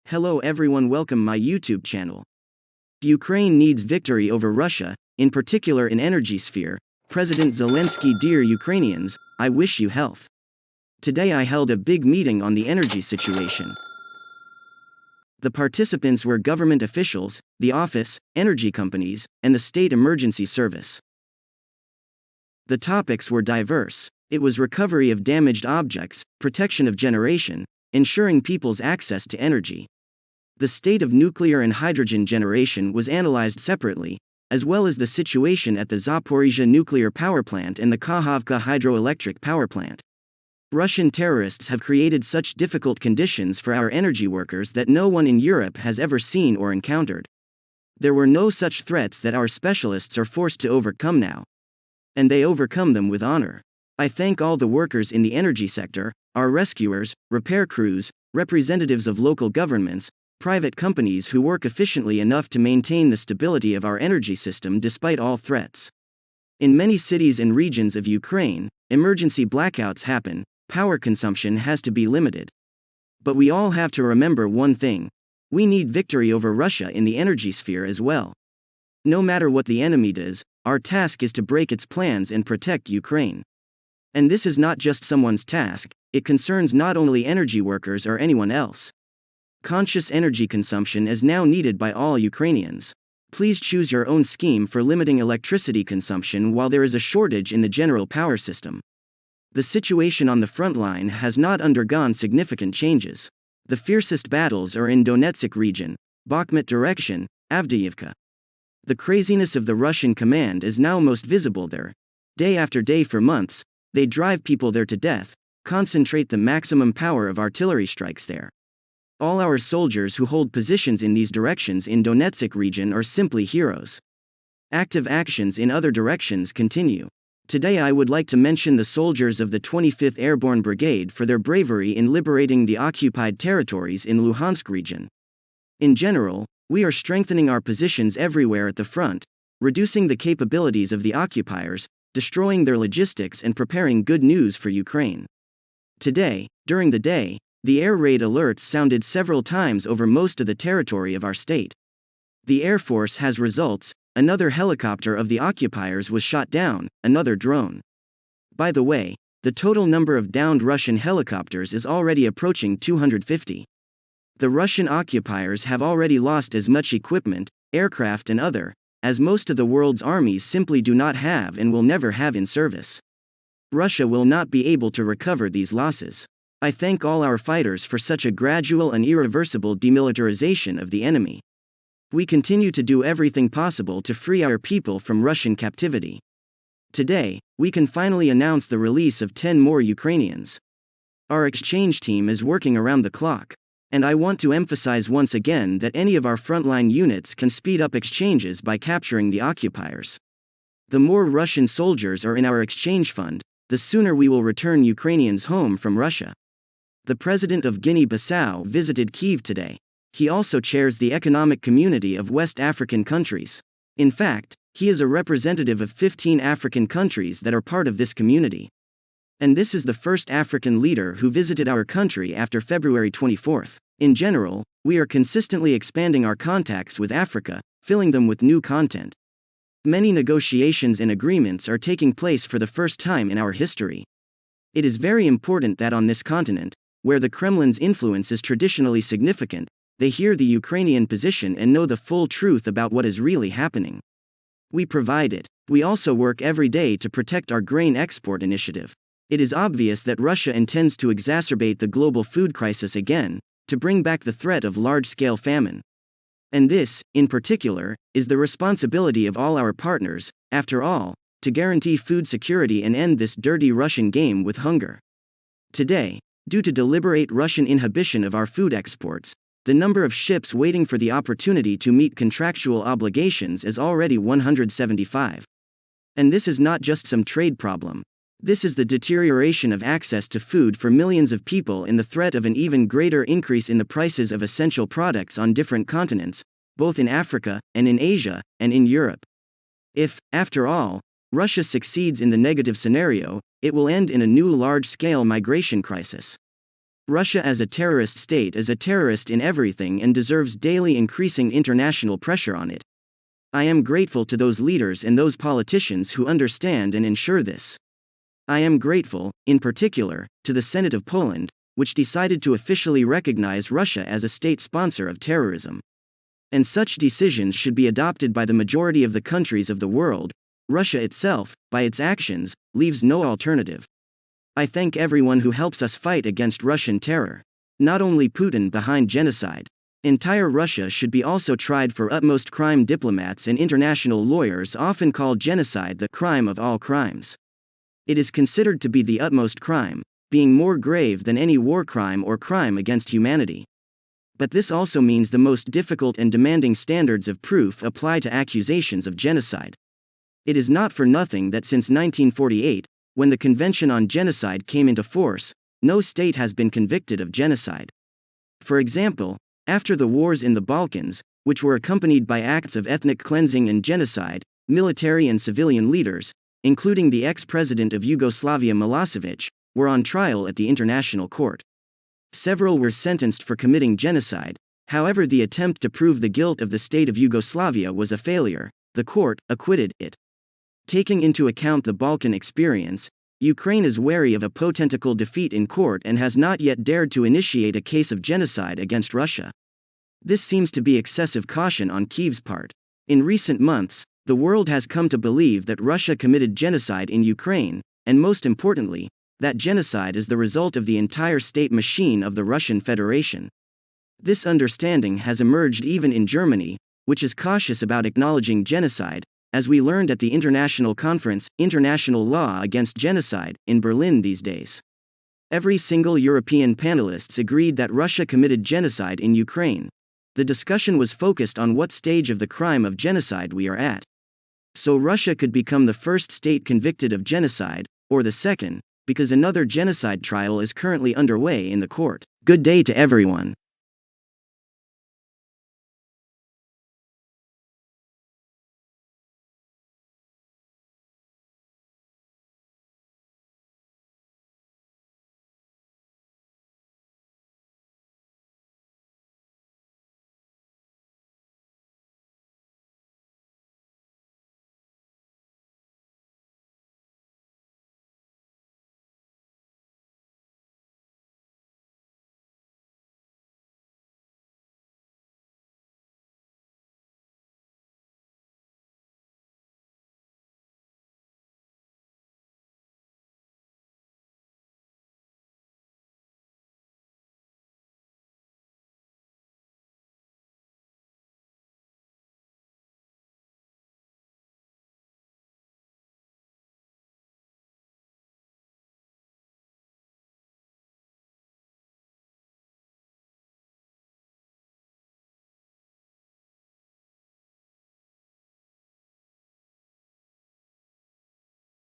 Hello everyone, welcome my YouTube channel. Ukraine needs victory over Russia, in particular in energy sphere. President Zelensky, dear Ukrainians, I wish you health. Today I held a big meeting on the energy situation. The participants were government officials, the office, energy companies, and the state emergency service. The topics were diverse. It was recovery of damaged objects, protection of generation, ensuring people's access to energy. The state of nuclear and hydrogen generation was analyzed separately, as well as the situation at the Zaporizhzhia nuclear power plant and the Kakhovka hydroelectric power plant. Russian terrorists have created such difficult conditions for our energy workers that no one in Europe has ever seen or encountered. There were no such threats that our specialists are forced to overcome now. And they overcome them with honor. I thank all the workers in the energy sector, our rescuers, repair crews, representatives of local governments, private companies who work efficiently enough to maintain the stability of our energy system despite all threats. In many cities and regions of Ukraine, emergency blackouts happen, power consumption has to be limited. But we all have to remember one thing: we need victory over Russia in the energy sphere as well. No matter what the enemy does, our task is to break its plans and protect Ukraine. And this is not just someone's task, it concerns not only energy workers or anyone else. Conscious energy consumption is now needed by all Ukrainians. Please choose your own scheme for limiting electricity consumption while there is a shortage in the general power system. The situation on the front line has not undergone significant changes. The fiercest battles are in Donetsk region, Bakhmut direction, Avdiivka. The craziness of the Russian command is now most visible there. Day after day for months, they drive people there to death, concentrate the maximum power of artillery strikes there. All our soldiers who hold positions in these directions in Donetsk region are simply heroes. Active actions in other directions continue. Today I would like to mention the soldiers of the 25th Airborne Brigade for their bravery in liberating the occupied territories in Luhansk region. In general, we are strengthening our positions everywhere at the front, reducing the capabilities of the occupiers, destroying their logistics and preparing good news for Ukraine. Today, during the day, the air raid alerts sounded several times over most of the territory of our state. The Air Force has results: another helicopter of the occupiers was shot down, another drone. By the way, the total number of downed Russian helicopters is already approaching 250. The Russian occupiers have already lost as much equipment, aircraft and other, as most of the world's armies simply do not have and will never have in service. Russia will not be able to recover these losses. I thank all our fighters for such a gradual and irreversible demilitarization of the enemy. We continue to do everything possible to free our people from Russian captivity. Today, we can finally announce the release of 10 more Ukrainians. Our exchange team is working around the clock. And I want to emphasize once again that any of our frontline units can speed up exchanges by capturing the occupiers. The more Russian soldiers are in our exchange fund, the sooner we will return Ukrainians home from Russia. The president of Guinea-Bissau visited Kyiv today. He also chairs the Economic Community of West African countries. In fact, he is a representative of 15 African countries that are part of this community. And this is the first African leader who visited our country after February 24th. In general, we are consistently expanding our contacts with Africa, filling them with new content. Many negotiations and agreements are taking place for the first time in our history. It is very important that on this continent, where the Kremlin's influence is traditionally significant, they hear the Ukrainian position and know the full truth about what is really happening. We provide it. We also work every day to protect our grain export initiative. It is obvious that Russia intends to exacerbate the global food crisis again, to bring back the threat of large-scale famine. And this, in particular, is the responsibility of all our partners, after all, to guarantee food security and end this dirty Russian game with hunger. Today, due to deliberate Russian inhibition of our food exports, the number of ships waiting for the opportunity to meet contractual obligations is already 175. And this is not just some trade problem. This is the deterioration of access to food for millions of people and the threat of an even greater increase in the prices of essential products on different continents, both in Africa, and in Asia, and in Europe. If, after all, Russia succeeds in the negative scenario, it will end in a new large-scale migration crisis. Russia as a terrorist state is a terrorist in everything and deserves daily increasing international pressure on it. I am grateful to those leaders and those politicians who understand and ensure this. I am grateful, in particular, to the Senate of Poland, which decided to officially recognize Russia as a state sponsor of terrorism. And such decisions should be adopted by the majority of the countries of the world. Russia itself, by its actions, leaves no alternative. I thank everyone who helps us fight against Russian terror. Not only Putin behind genocide. Entire Russia should be also tried for utmost crime. Diplomats and international lawyers often call genocide the crime of all crimes. It is considered to be the utmost crime, being more grave than any war crime or crime against humanity. But this also means the most difficult and demanding standards of proof apply to accusations of genocide. It is not for nothing that since 1948, when the Convention on Genocide came into force, no state has been convicted of genocide. For example, after the wars in the Balkans, which were accompanied by acts of ethnic cleansing and genocide, military and civilian leaders, including the ex-president of Yugoslavia Milosevic, were on trial at the International Court. Several were sentenced for committing genocide. However, the attempt to prove the guilt of the state of Yugoslavia was a failure. The court acquitted it. Taking into account the Balkan experience, Ukraine is wary of a potential defeat in court and has not yet dared to initiate a case of genocide against Russia. This seems to be excessive caution on Kyiv's part. In recent months, the world has come to believe that Russia committed genocide in Ukraine, and most importantly, that genocide is the result of the entire state machine of the Russian Federation. This understanding has emerged even in Germany, which is cautious about acknowledging genocide, as we learned at the International Conference, International Law Against Genocide, in Berlin these days. Every single European panelists agreed that Russia committed genocide in Ukraine. The discussion was focused on what stage of the crime of genocide we are at. So Russia could become the first state convicted of genocide, or the second, because another genocide trial is currently underway in the court. Good day to everyone.